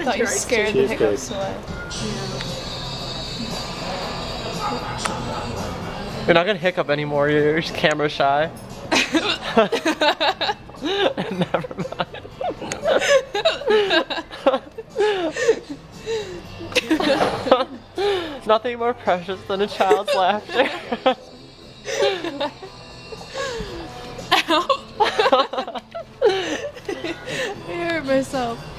thought you scared the Cheesecake. hiccups away. You're not gonna hiccup anymore, you're just camera shy. Never mind. Nothing more precious than a child's laughter. Ow. I hurt myself.